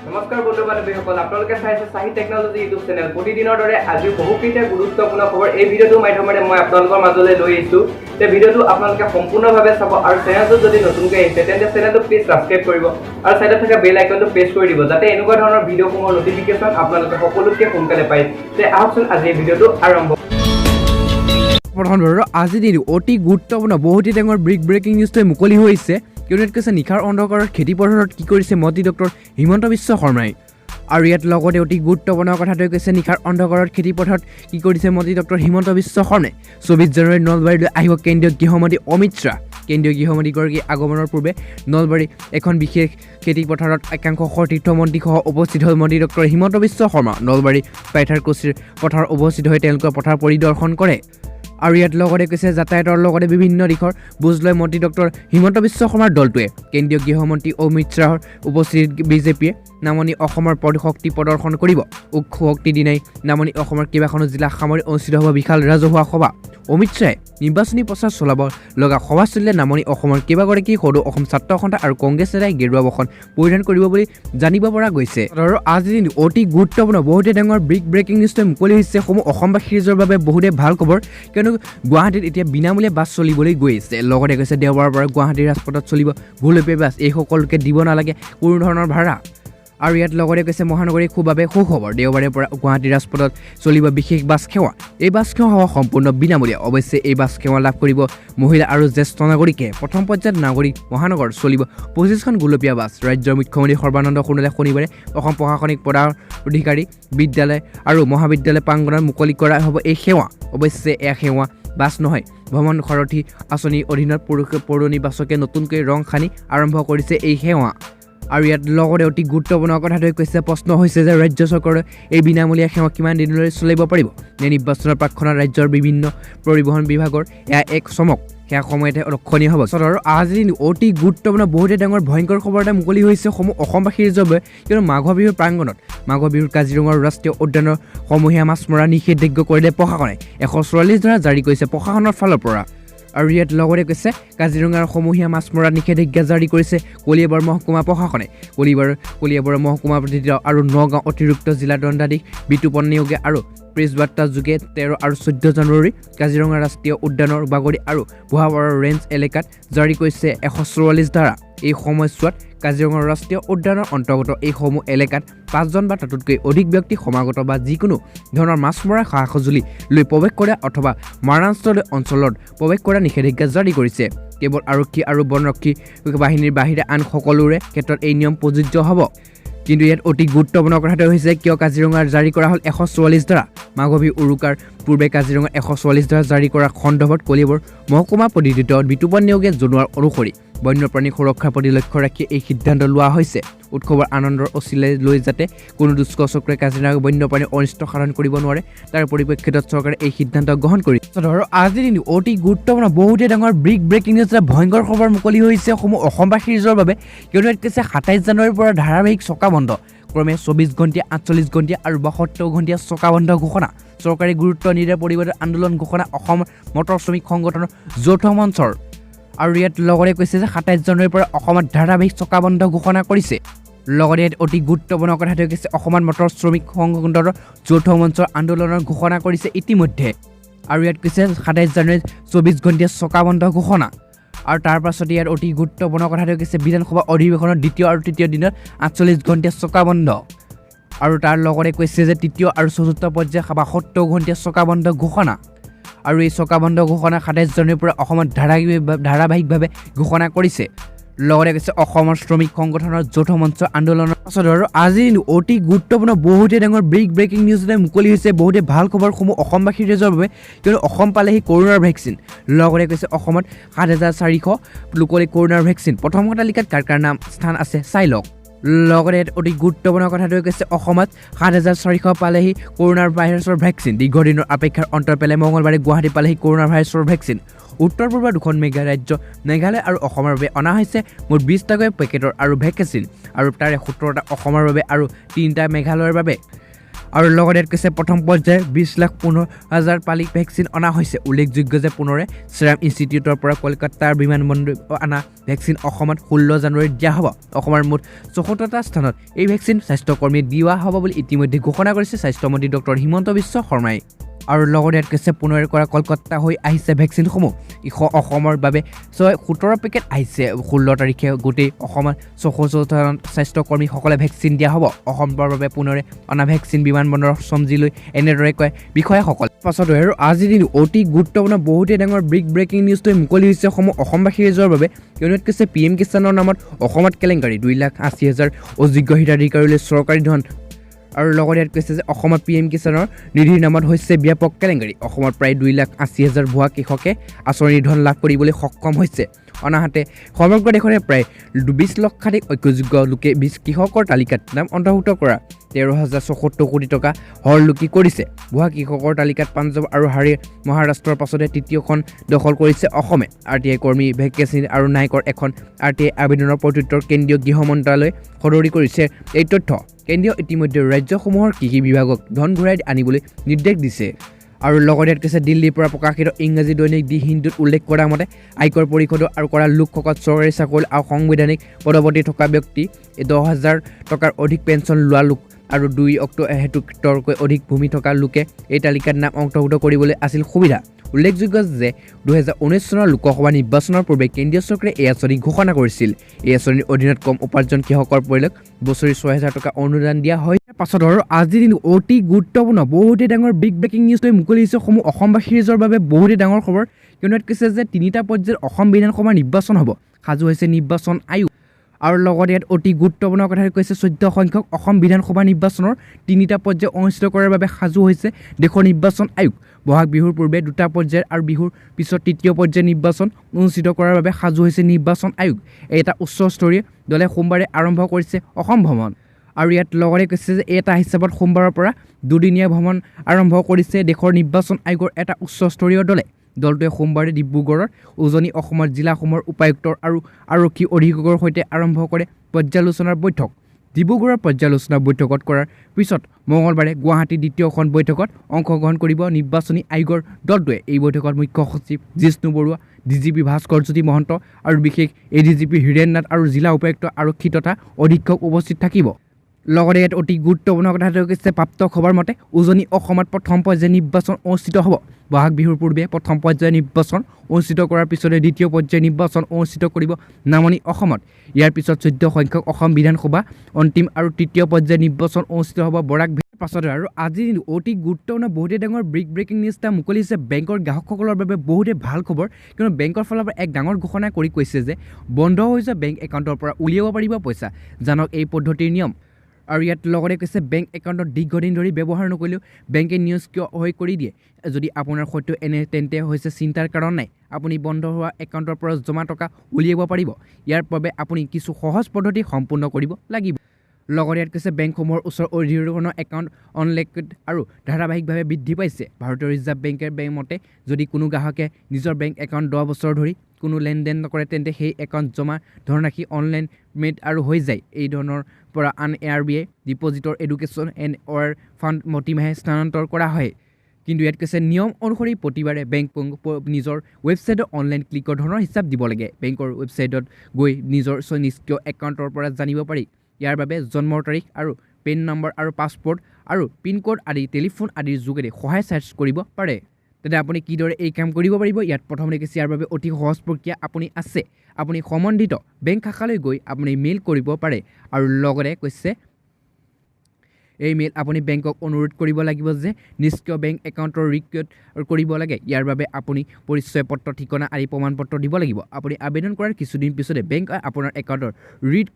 নমস্কাৰ বন্ধু বান্ধৱীসকল, আপোনালোকে চাইছে চাহি টেকনলজি ইউটিউব চেনেল। প্ৰতিদিনৰ দৰে আজিও বহুকেইটা গুৰুত্বপূৰ্ণ খবৰ এই ভিডিঅ'টোৰ মাধ্যমেৰে মই আপোনালোকৰ মাজলৈ লৈ আহিছোঁ। এই ভিডিঅ'টো আপোনালোকে সম্পূৰ্ণভাৱে চাব আৰু চেনেলটো যদি নতুনকৈ আহিছে তেন্তে চেনেলটো প্লিজ ছাবস্ক্ৰাইব কৰিব আৰু ছাইডত থকা বেল আইকনটো প্ৰেছ কৰি দিব যাতে এনেকুৱা ধৰণৰ ভিডিঅ'সমূহৰ নটিফিকেশ্যন আপোনালোকে সকলোতকৈ সোনকালে পায়। তে আহকচোন আজি এই ভিডিঅ'টো আৰম্ভ। প্ৰথমবাৰৰ আজি দিনটো অতি গুৰুত্বপূৰ্ণ বহুতেই ডাঙৰ ব্ৰেকিং নিউজটোৱে মুকলি হৈছে। কিয়নো ইয়াত কৈছে নিশাৰ অন্ধকাৰত খেতিপথাৰত কি কৰিছে মন্ত্ৰী ডক্টৰ হিমন্ত বিশ্ব শৰ্মাই। আৰু ইয়াত লগতে অতি গুৰুত্বপূৰ্ণ কথাটোৱে কৈছে নিশাৰ অন্ধকাৰত খেতিপথাৰত কি কৰিছে মন্ত্ৰী ডক্টৰ হিমন্ত বিশ্ব শৰ্মাই। 24 জানুৱাৰীত নলবাৰীলৈ আহিব কেন্দ্ৰীয় গৃহমন্ত্ৰী অমিত শ্বাহ। কেন্দ্ৰীয় গৃহমন্ত্ৰীগৰাকী আগমনৰ পূৰ্বে নলবাৰী এখন বিশেষ খেতিপথাৰত একাংশ তীৰ্থমন্ত্ৰীসহ উপস্থিত হ'ল মন্ত্ৰী ডক্টৰ হিমন্ত বিশ্ব শৰ্মা। নলবাৰী পাইথাৰকুছিৰ পথাৰত উপস্থিত হৈ তেওঁলোকে পথাৰ পৰিদৰ্শন কৰে। আৰু ইয়াত লগতে কৈছে যাতায়াতৰ লগতে বিভিন্ন দিশৰ বুজ লয় মন্ত্ৰী ডক্টৰ হিমন্ত বিশ্ব শৰ্মাৰ দলটোৱে। কেন্দ্ৰীয় গৃহমন্ত্ৰী অমিত শ্বাহৰ উপস্থিতিত বিজেপিয়ে নামনি অসমৰ শক্তি প্ৰদৰ্শন কৰিব। শক্তি দিনাই নামনি অসমৰ কেইবাখনো জিলা সামৰি অনুষ্ঠিত হ'ব বিশাল ৰাজহুৱা সভা। অমিত শ্বাহে নিৰ্বাচনী প্ৰচাৰ চলাব লগা সভা চলিলে নামনি অসমৰ কেইবাগৰাকী সদৌ অসম ছাত্ৰ সন্থা আৰু কংগ্ৰেছ নেতাই গেৰুৱা বসন পৰিধান কৰিব বুলি জানিব পৰা গৈছে। আৰু আজিৰ দিনটো অতি গুৰুত্বপূৰ্ণ বহুতে ডাঙৰ ব্ৰেকিং নিউজটোৱে মুকলি হৈছে। সমূহ অসমবাসীৰ বাবে বহুতে ভাল খবৰ, কিয়নো গুৱাহাটীত এতিয়া বিনামূলীয়া বাছ চলিবলৈ গৈ আছে। লগতে কৈছে দেওবাৰৰ পৰা গুৱাহাটীৰ ৰাজপথত চলিব গুলপীয়া বাছ। এই সকলোকে দিব নালাগে কোনো ধৰণৰ ভাড়া। আৰু ইয়াত লগতে কৈছে মহানগৰীৰ বাবে সুখবৰ, দেওবাৰে পৰা গুৱাহাটীৰ ৰাজপথত চলিব বিশেষ বাছ সেৱা। এই বাছ সেৱা হ'ব সম্পূৰ্ণ বিনামূলীয়া। অৱশ্যে এই বাছ সেৱা লাভ কৰিব মহিলা আৰু জ্যেষ্ঠ নাগৰিকে। প্ৰথম পৰ্যায়ত নাগৰিক মহানগৰত চলিব 25খন গুলপীয়া বাছ। ৰাজ্যৰ মুখ্যমন্ত্ৰী সৰ্বানন্দ সোণোৱালে শনিবাৰে অসম প্ৰশাসনিক পদাধিকাৰী বিদ্যালয় আৰু মহাবিদ্যালয় প্ৰাংগণত মুকলি কৰা হ'ব এই সেৱা। অৱশ্যে এই সেৱা বাছ নহয়, ভ্ৰমণ সাৰথী আঁচনিৰ অধীনত পুৰণি বাছকে নতুনকৈ ৰং সানি আৰম্ভ কৰিছে এই সেৱা। আৰু ইয়াত লগতে অতি গুৰুত্বপূৰ্ণ কথাটোৱে কৈছে প্ৰশ্ন হৈছে যে ৰাজ্য চৰকাৰে এই বিনামূলীয়া সেৱা কিমান দিনলৈ চলিব পাৰিব। নিৰ্বাচনৰ প্ৰাক্ষণত ৰাজ্যৰ বিভিন্ন পৰিবহণ বিভাগৰ এয়া এক চমক। সেয়া সময়তে লক্ষণীয় হ'ব। আৰু আজি অতি গুৰুত্বপূৰ্ণ বহুতে ডাঙৰ ভয়ংকৰ খবৰ এটা মুকলি হৈছে সমূহ অসমবাসীৰ বাবে, কিয়নো মাঘৰ বিহুৰ প্ৰাংগণত মাঘৰ বিহুৰ কাজিৰঙাৰ ৰাষ্ট্ৰীয় উদ্যানৰ সমূহীয়া মাছ মৰা নিষেধাজ্ঞা কৰিলে প্ৰশাসনে। 144 ধাৰা জাৰি কৰিছে প্ৰশাসনৰ ফালৰ পৰা। আৰু ইয়াত লগতে কৈছে কাজিৰঙাৰ সমূহীয়া মাছ মৰা নিষেধাজ্ঞা জাৰি কৰিছে কলিয়াবৰ মহকুমা প্ৰশাসনে। কলিয়াবৰ মহকুমা আৰু নগাঁও অতিৰিক্ত জিলা দণ্ডাধীশ বিতুপন নেওগে আৰু প্ৰেছ বাৰ্তা যোগে 13 আৰু 14 জানুৱাৰী কাজিৰঙা ৰাষ্ট্ৰীয় উদ্যানৰ বাগৰি আৰু বুঢ়াপাৰা ৰেঞ্জ এলেকাত জাৰি কৰিছে 144 ধাৰা। এই সময়ছোৱাত কাজিৰঙা ৰাষ্ট্ৰীয় উদ্যানৰ অন্তৰ্গত এইসমূহ এলেকাত 5জন বা তাতোতকৈ অধিক ব্যক্তি সমাগত বা যিকোনো ধৰণৰ মাছ মৰা সা সঁজুলি লৈ প্ৰৱেশ কৰা অথবা মাৰাঞ্চল অঞ্চলত প্ৰৱেশ কৰা নিষেধাজ্ঞা জাৰি কৰিছে। কেৱল আৰক্ষী আৰু বনৰক্ষী বাহিনীৰ বাহিৰে আন সকলোৰে ক্ষেত্ৰত এই নিয়ম প্ৰযোজ্য হ'ব। কিন্তু ইয়াত অতি গুৰুত্বপূৰ্ণ কথাটো হৈছে কিয় কাজিৰঙাৰ জাৰি কৰা হ'ল 144 ধাৰা। মাঘৰ বিহু উৰুকাৰ পূৰ্বে কাজিৰঙাৰ 144 ধাৰা জাৰি কৰা সন্দৰ্ভত কলিয়াবৰ মহকুমা পৰিদিত বিতুপন নেওগে জনোৱাৰ অনুসৰি বন্যপ্ৰাণী সুৰক্ষাৰ প্ৰতি লক্ষ্য ৰাখি এই সিদ্ধান্ত লোৱা হৈছে। উৎসৱৰ আনন্দৰ অচিলে লৈ যাতে কোনো দুষ্ট চক্ৰই কাজিৰঙাৰ বন্যপ্ৰাণীৰ অনিষ্ট সাধন কৰিব নোৱাৰে তাৰ পৰিপ্ৰেক্ষিতত চৰকাৰে এই সিদ্ধান্ত গ্ৰহণ কৰিছে। আৰু আজিৰ দিনটো অতি গুৰুত্বপূৰ্ণ বহুতে ডাঙৰ ব্ৰেকিং নিউজ এটা ভয়ংকৰ খবৰ মুকলি হৈছে সমূহ অসমবাসীৰ বাবে, কিয়নো ইয়াত কৈছে 27 জানুৱাৰীৰ পৰা ধাৰাবাহিক চকা বন্ধ, ক্ৰমে 24 ঘণ্টীয়া 48 ঘণ্টীয়া আৰু 72 ঘণ্টীয়া চকা বন্ধ ঘোষণা। চৰকাৰী গুৰুত্ব নিদিয়া পৰিৱৰ্তন আন্দোলন ঘোষণা অসম মটৰ শ্ৰমিক সংগঠনৰ যৌথ মঞ্চৰ। আৰু ইয়াত লগতে কৈছে যে 27 জানুৱাৰীৰ পৰা অসমত ধাৰাবাহিক চকা বন্ধ ঘোষণা কৰিছে। লগতে ইয়াত অতি গুৰুত্বপূৰ্ণ কথাটো কৈছে অসমত মটৰ শ্ৰমিক সংগঠনৰ যৌথ মঞ্চৰ আন্দোলনৰ ঘোষণা কৰিছে ইতিমধ্যে। আৰু ইয়াত কৈছে 27 জানুৱাৰীত 24 ঘণ্টীয়া চকা বন্ধ ঘোষণা। আৰু তাৰ পাছতে ইয়াত অতি গুৰুত্বপূৰ্ণ কথাটো কৈছে বিধানসভা অধিৱেশনৰ দ্বিতীয় আৰু তৃতীয় দিনত 48 ঘণ্টীয়া চকা বন্ধ। আৰু তাৰ লগতে কৈছে যে তৃতীয় আৰু চতুৰ্থ পৰ্যায়ত 72 ঘণ্টীয়া চকা বন্ধ ঘোষণা। আৰু এই চকা বন্ধ ঘোষণা 27 জানুৱাৰীৰ পৰা অসমত ধাৰাবাহিকভাৱে ঘোষণা কৰিছে। লগতে কৈছে অসমৰ শ্ৰমিক সংগঠনৰ যৌথ মঞ্চ আন্দোলনৰ পাছত। আৰু আজি অতি গুৰুত্বপূৰ্ণ বহুতে ডাঙৰ ব্ৰেকিং নিউজ এটা মুকলি হৈছে বহুতে ভাল খবৰসমূহ অসমবাসীৰ বাবে, কিয়নো অসম পালেহি কৰোণাৰ ভেকচিন। লগতে কৈছে অসমত 7,400 লোকলৈ কৰোণাৰ ভেকচিন। প্ৰথম তালিকাত কাৰ কাৰ নাম স্থান আছে চাই লওক। লগতে অতি গুৰুত্বপূৰ্ণ কথাটোৱে কৈছে অসমত 7,400 পালেহি কৰোণাৰ ভাইৰাছৰ ভেকচিন। দীৰ্ঘদিনৰ অপেক্ষাৰ অন্ত পেলাই মঙলবাৰে গুৱাহাটী পালেহি কৰোণাৰ ভাইৰাছৰ ভেকচিন। উত্তৰ পূৰ্বৰ দুখন ৰাজ্য মেঘালয় আৰু অসমৰ বাবে অনা হৈছে মুঠ 20টাকৈ পেকেটৰ আৰু ভেকচিন, আৰু তাৰে 17টা অসমৰ বাবে আৰু 3টা মেঘালয়ৰ বাবে। আৰু লগতে ইয়াত কৈছে প্ৰথম পৰ্যায়ে 20,15,000 পালি ভেকচিন অনা হৈছে। উল্লেখযোগ্য যে পুনৰে ছেৰাম ইনষ্টিটিউটৰ পৰা কলকাতাৰ বিমানবন্দৰ অনা ভেকচিন অসমত 16 জানুৱাৰীত দিয়া হ'ব। অসমৰ মুঠ 74টা স্থানত এই ভেকচিন স্বাস্থ্যকৰ্মী দিয়া হ'ব বুলি ইতিমধ্যে ঘোষণা কৰিছে স্বাস্থ্যমন্ত্ৰী ডক্টৰ হিমন্ত বিশ্ব শৰ্মাই। আৰু লগতে ইয়াত কৈছে পুনৰ কৰা কলকাতা হৈ আহিছে ভেকচিনসমূহ। অসমৰ বাবে 17 পেকেট আহিছে। 16 তাৰিখে গোটেই অসমত 74জন স্বাস্থ্যকৰ্মীসকলে ভেকচিন দিয়া হ'ব। অসমৰ বাবে পুনৰে অনা ভেকচিন বিমানবন্দৰৰ চমজি এনেদৰে কয় বিষয়াসকল। পাছত আৰু আজিৰ দিনটো অতি গুৰুত্বপূৰ্ণ বহুতেই ডাঙৰ ব্ৰেকিং নিউজটোৱে মুকলি হৈছে অসমবাসী ৰাইজৰ বাবে। কিয়নো ইয়াত কৈছে PM কিষাণৰ নামত অসমত কেলেংকাৰী 2,80,000 অযোগ্য হিতাধিকাৰীলৈ চৰকাৰী ধন। আৰু লগতে ইয়াত কৈছে যে অসমত PM কিষাণৰ নিধিৰ নামত হৈছে ব্যাপক কেলেংকাৰী। অসমৰ প্ৰায় 2,80,000 ভুৱা কৃষকে আঁচনিৰ ধন লাভ কৰিবলৈ সক্ষম হৈছে। অনাহাতে সমগ্ৰ দেশৰে প্ৰায় 20 লক্ষাধিক অযোগ্য লোকে কৃষকৰ তালিকাত নাম অন্তৰ্ভুক্ত কৰা 13,074 কোটি টকা হৰলুকি কৰিছে। ভুৱা কৃষকৰ তালিকাত পাঞ্জাৱ আৰু মহাৰাষ্ট্ৰৰ পাছতে তৃতীয়খন দখল কৰিছে অসমে। RTI কৰ্মী ভেকেঞ্চি আৰু নায়কৰ এখন RTI আবেদনৰ প্ৰত্যুত্তৰ কেন্দ্ৰীয় গৃহ মন্ত্ৰালয়ে সদৰি কৰিছে এই তথ্য। কেন্দ্ৰীয় ইতিমধ্যে ৰাজ্যসমূহৰ কৃষি বিভাগক ধন ঘূৰাই আনিবলৈ নিৰ্দেশ দিছে। আৰু লগতে ইয়াত কৈছে দিল্লীৰ পৰা প্ৰকাশিত ইংৰাজী দৈনিক দি হিন্দুত উল্লেখ কৰা মতে আয়কৰ পৰিষদ আৰু কৰা লোকসকল চৰকাৰী চাকৰি আৰু সাংবিধানিক পদৱৰ্তী থকা ব্যক্তি 10,000 টকাৰ অধিক পেঞ্চন লোৱা লোক আৰু 2 হেক্টৰতকৈ অধিক ভূমি থকা লোকে এই তালিকাত নাম অন্তৰ্ভুক্ত কৰিবলৈ আছিল সুবিধা। উল্লেখযোগ্য যে 2019 চনৰ লোকসভা নিৰ্বাচনৰ পূৰ্বে কেন্দ্ৰীয় চৰকাৰে এই আঁচনি ঘোষণা কৰিছিল। এই আঁচনিৰ অধীনত কম উপাৰ্জন কৃষকৰ পৰিয়ালক বছৰি 6,000 টকা অনুদান দিয়া হয়। পাছত আৰু আজিৰ দিনটো অতি গুৰুত্বপূৰ্ণ বহুতেই ডাঙৰ ব্ৰেকিং নিউজটোৱে মুকলি হৈছে অসমবাসী ৰাইজৰ বাবে বহুতেই ডাঙৰ খবৰ। কিয়নো ইয়াত কৈছে যে 3টা পৰ্যায়ত অসম বিধানসভাৰ নিৰ্বাচন হ'ব। সাজু হৈছে নিৰ্বাচন আয়োগ। আৰু লগতে ইয়াত অতি গুৰুত্বপূৰ্ণ কথা কৈছে 14 সংখ্যক অসম বিধানসভা নিৰ্বাচনৰ 3টা পৰ্যায় অনুষ্ঠিত কৰাৰ বাবে সাজু হৈছে দেশৰ নিৰ্বাচন আয়োগ। বহাগ বিহুৰ পূৰ্বে 2টা পৰ্যায়ৰ আৰু বিহুৰ পিছত 3য় পৰ্যায়ৰ নিৰ্বাচন অনুষ্ঠিত কৰাৰ বাবে সাজু হৈছে নিৰ্বাচন আয়োগ। এটা উচ্চস্তৰীয় দলে সোমবাৰে আৰম্ভ কৰিছে অসম ভ্ৰমণ। আৰু ইয়াত লগতে কৈছে যে এটা হিচাপত সোমবাৰৰ পৰা দুদিনীয়া ভ্ৰমণ আৰম্ভ কৰিছে দেশৰ নিৰ্বাচন আয়োগৰ এটা উচ্চস্তৰীয় দলে। দলটোৱে সোমবাৰে ডিব্ৰুগড়ৰ উজনি অসমৰ জিলাসমূহৰ উপায়ুক্ত আৰু আৰক্ষী অধীক্ষকৰ সৈতে আৰম্ভ কৰে পৰ্যালোচনাৰ বৈঠক। ডিব্ৰুগড়ৰ পৰ্যালোচনা বৈঠকত কৰাৰ পিছত মঙলবাৰে গুৱাহাটীৰ দ্বিতীয়খন বৈঠকত অংশগ্ৰহণ কৰিব নিৰ্বাচনী আয়োগৰ দলটোৱে। এই বৈঠকত মুখ্য সচিব জিষ্ণু বৰুৱা, DGP ভাস্কৰ জ্যোতি মহন্ত আৰু বিশেষ ADGP হীৰেন নাথ আৰু জিলা উপায়ুক্ত আৰক্ষী তথা অধীক্ষক উপস্থিত থাকিব। লগতে ইয়াত অতি গুৰুত্বপূৰ্ণ কথা কৈছে প্ৰাপ্ত খবৰ মতে উজনি অসমত প্ৰথম পৰ্যায়ৰ নিৰ্বাচন অনুষ্ঠিত হ'ব। বহাগ বিহুৰ পূৰ্বে প্ৰথম পৰ্যায়ৰ নিৰ্বাচন অনুষ্ঠিত কৰাৰ পিছতে দ্বিতীয় পৰ্যায়ৰ নিৰ্বাচন অনুষ্ঠিত কৰিব নামনি অসমত। ইয়াৰ পিছত 14 সংখ্যক অসম বিধানসভা অন্তিম আৰু তৃতীয় পৰ্যায়ৰ নিৰ্বাচন অনুষ্ঠিত হ'ব বৰাক পাছতে। আৰু আজি অতি গুৰুত্বপূৰ্ণ বহুতেই ডাঙৰ ব্ৰেকিং নিউজ এটা মুকলি হৈছে বেংকৰ গ্ৰাহকসকলৰ বাবে বহুতেই ভাল খবৰ। কিয়নো বেংকৰ ফালৰ পৰা এক ডাঙৰ ঘোষণা কৰি কৈছে যে বন্ধ হৈ যোৱা বেংক একাউণ্টৰ পৰা উলিয়াব পাৰিব পইচা। জানক এই পদ্ধতিৰ নিয়ম। আৰু ইয়াত লগতে কৈছে বেংক একাউণ্টত দীৰ্ঘদিন ধৰি ব্যৱহাৰ নকৰিলেও বেংকে নিষ্ক্ৰিয় হৈ কৰি দিয়ে। যদি আপোনাৰ সৈতে তেন্তে হৈছে চিন্তাৰ কাৰণ নাই। আপুনি বন্ধ হোৱা একাউণ্টৰ পৰা জমা টকা উলিয়াব পাৰিব। ইয়াৰ বাবে আপুনি কিছু সহজ পদ্ধতি সম্পূৰ্ণ কৰিব লাগিব। লগতে ইয়াত কৈছে বেংকসমূহৰ ওচৰত অধিকৰণৰ একাউণ্ট অনলাইন আৰু ধাৰাবাহিকভাৱে বৃদ্ধি পাইছে। ভাৰতীয় ৰিজাৰ্ভ বেংকৰ মতে যদি কোনো গ্ৰাহকে নিজৰ বেংক একাউণ্ট 10 বছৰ ধৰি কোনো লেনদেন নকৰে তেন্তে সেই একাউণ্ট জমা ধনৰাশি অনলাইন মেড আৰু হৈ যায়। এই ধৰণৰ পৰা আন RBI ডিপজিটৰ এডুকেশ্যন এণ্ড অৰ ফাণ্ড প্ৰতিমাহে স্থানান্তৰ কৰা হয়। কিন্তু ইয়াত কৈছে নিয়ম অনুসৰি প্ৰতিবাৰে বেংক নিজৰ ৱেবছাইটত অনলাইন ক্লিকৰ ধনৰ হিচাপ দিব লাগে। বেংকৰ ৱেবছাইটত গৈ নিজৰ নিষ্ক্ৰিয় একাউণ্টৰ পৰা জানিব পাৰি। ইয়াৰ বাবে জন্মৰ তাৰিখ আৰু পেন নম্বৰ আৰু পাছপৰ্ট আৰু পিনক'ড আদি টেলিফোন আদিৰ যোগেদি সহায় চাৰ্চ কৰিব পাৰে। তেন্তে আপুনি কিদৰে এই কাম কৰিব পাৰিব? ইয়াত প্ৰথমতে কৈছে ইয়াৰ বাবে অতি সহজ প্ৰক্ৰিয়া আপুনি আছে। আপুনি সম্বন্ধিত বেংক শাখালৈ গৈ আপুনি মেইল কৰিব পাৰে। আৰু লগতে কৈছে এই মেইল আপুনি বেংকক অনুৰোধ কৰিব লাগিব যে নিষ্ক্ৰিয় বেংক একাউণ্টৰ ৰিক্ৰিয়েট কৰিব লাগে। ইয়াৰ বাবে আপুনি পৰিচয় পত্ৰ, ঠিকনা আদি প্ৰমাণপত্ৰ দিব লাগিব। আপুনি আবেদন কৰাৰ কিছুদিন পিছতে বেংকে আপোনাৰ একাউণ্টৰ ৰিক্ৰিয়েট